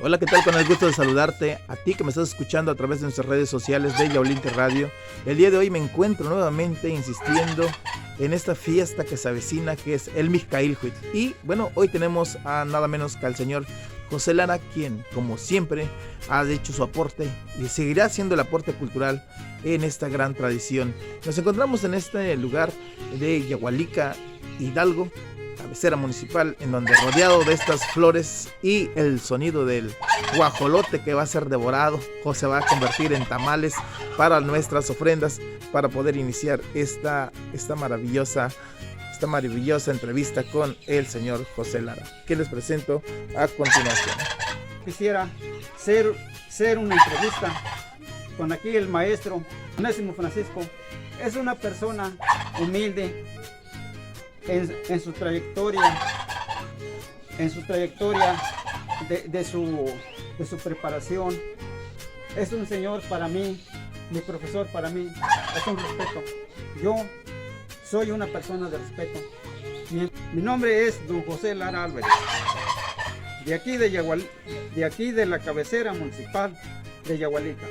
Hola, ¿qué tal? Con el gusto de saludarte a ti que me estás escuchando a través de nuestras redes sociales de Yaulinte Radio. El día de hoy me encuentro nuevamente insistiendo en esta fiesta que se avecina, que es el Mixcaílhuitl. Y bueno, hoy tenemos a nada menos que al señor José Lara, quien, como siempre, ha hecho su aporte y seguirá haciendo el aporte cultural en esta gran tradición. Nos encontramos en este lugar de Yahualica, Hidalgo, cabecera municipal, en donde rodeado de estas flores y el sonido del guajolote que va a ser devorado o se va a convertir en tamales para nuestras ofrendas, para poder iniciar esta maravillosa entrevista con el señor José Lara, que les presento a continuación. Quisiera ser una entrevista con aquí el maestro Onésimo Francisco. Es una persona humilde en su trayectoria de su preparación. Es un señor para mí, mi profesor para mí, es un respeto. Yo soy una persona de respeto. Mi nombre es don José Lara Álvarez, de aquí de la cabecera municipal de Yahualica.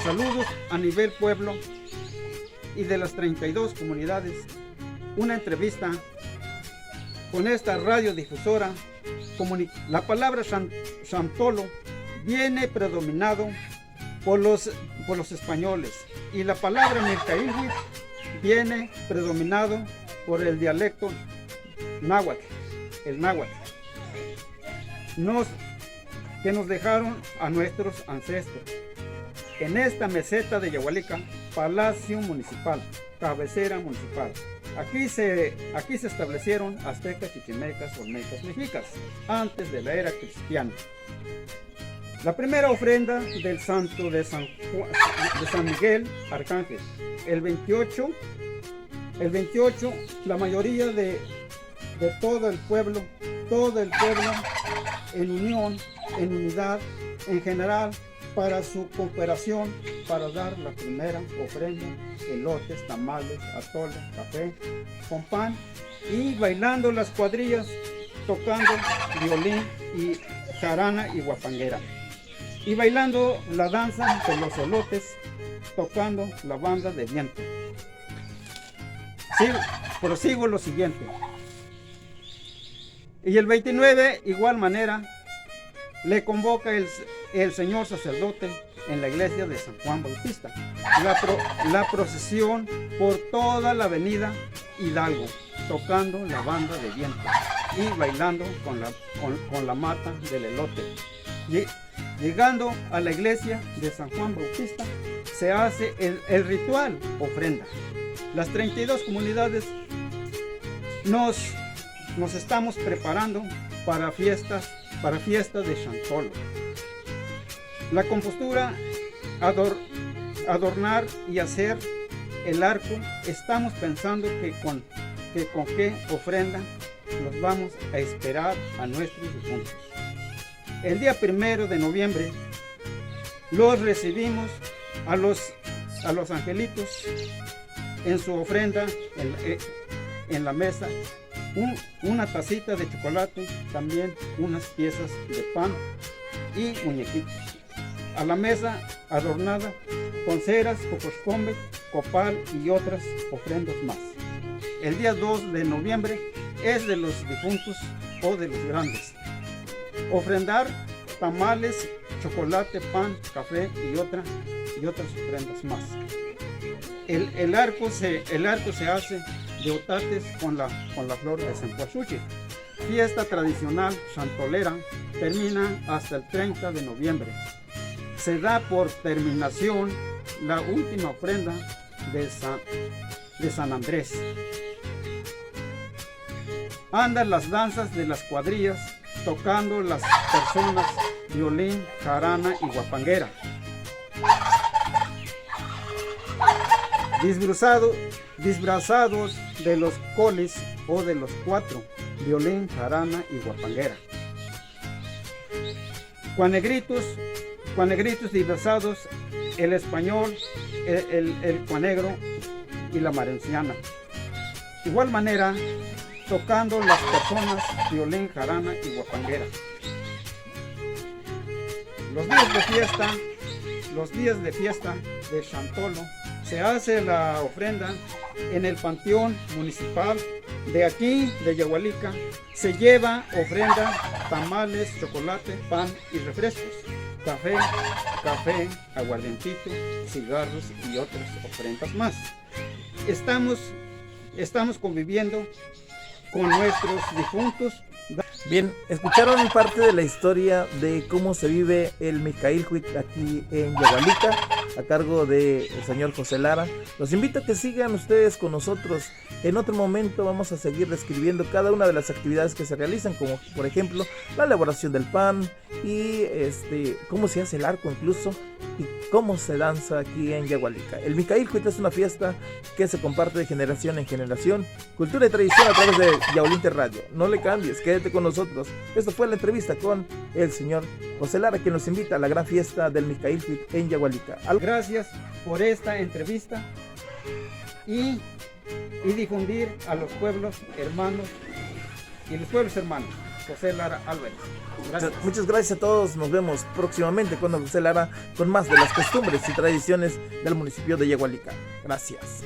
Saludos a nivel pueblo y de las 32 comunidades. Una entrevista con esta radiodifusora. La palabra Xantolo viene predominado por los españoles, y la palabra Mixcaílhuitl viene predominado por el dialecto náhuatl, el náhuatl, que nos dejaron a nuestros ancestros. En esta meseta de Yahualica, Palacio Municipal, cabecera municipal. Aquí se establecieron aztecas, chichimecas, olmecas, mexicas, antes de la era cristiana. La primera ofrenda del santo de San Miguel Arcángel. El 28, la mayoría de todo el pueblo en unión, en unidad, en general, para su cooperación, para dar la primera ofrenda, elotes, tamales, atole, café, con pan, y bailando las cuadrillas, tocando violín y jarana y guapanguera, y bailando la danza de los elotes, tocando la banda de viento. Prosigo lo siguiente. Y el 29, igual manera, le convoca el señor sacerdote en la iglesia de San Juan Bautista. La procesión por toda la avenida Hidalgo, tocando la banda de viento y bailando con la mata del elote. Llegando a la iglesia de San Juan Bautista, se hace el ritual ofrenda. Las 32 comunidades nos estamos preparando para fiesta de Xantolo. La compostura, adornar y hacer el arco. Estamos pensando que con qué ofrenda nos vamos a esperar a nuestros difuntos. El día 1 de noviembre los recibimos a los angelitos en su ofrenda en la mesa. Una tacita de chocolate, también unas piezas de pan y muñequitos. A la mesa adornada con ceras, cocoscombe, copal y otras ofrendas más. El día 2 de noviembre es de los difuntos o de los grandes. Ofrendar tamales, chocolate, pan, café y otras ofrendas más. El arco se hace de otates con la flor de cempasúchil. Fiesta tradicional xantolera termina hasta el 30 de noviembre. Se da por terminación la última ofrenda de San Andrés. Andan las danzas de las cuadrillas, tocando las personas violín, jarana y guapanguera. Disfrazados de los colis o de los 4, violín, jarana y guapanguera. Cuanegritos disfrazados, el español, el cuanegro y la marenciana. De igual manera, tocando las personas violín, jarana y guapanguera. los días de fiesta de Chantolo, se hace la ofrenda en el panteón municipal de aquí, de Yagualica. Se lleva ofrenda, tamales, chocolate, pan y refrescos, café, aguardientito, cigarros y otras ofrendas más. Estamos conviviendo con nuestros difuntos. Bien, escucharon parte de la historia de cómo se vive el Mixcaílhuitl aquí en Yagualica, a cargo del señor José Lara. Los invito a que sigan ustedes con nosotros. En otro momento vamos a seguir describiendo cada una de las actividades que se realizan, como por ejemplo la elaboración del pan y cómo se hace el arco incluso, y cómo se danza aquí en Yagualica. El Mixcaílhuitl es una fiesta que se comparte de generación en generación, cultura y tradición a través de Yaolinter Radio. No le cambies, quédate con nosotros. Esto fue la entrevista con el señor José Lara, quien nos invita a la gran fiesta del Mixcaílhuitl en Yagualica. Gracias por esta entrevista y difundir a los pueblos hermanos José Lara Álvarez. Gracias. Muchas gracias a todos. Nos vemos próximamente con José Lara con más de las costumbres y tradiciones del municipio de Yagualica. Gracias.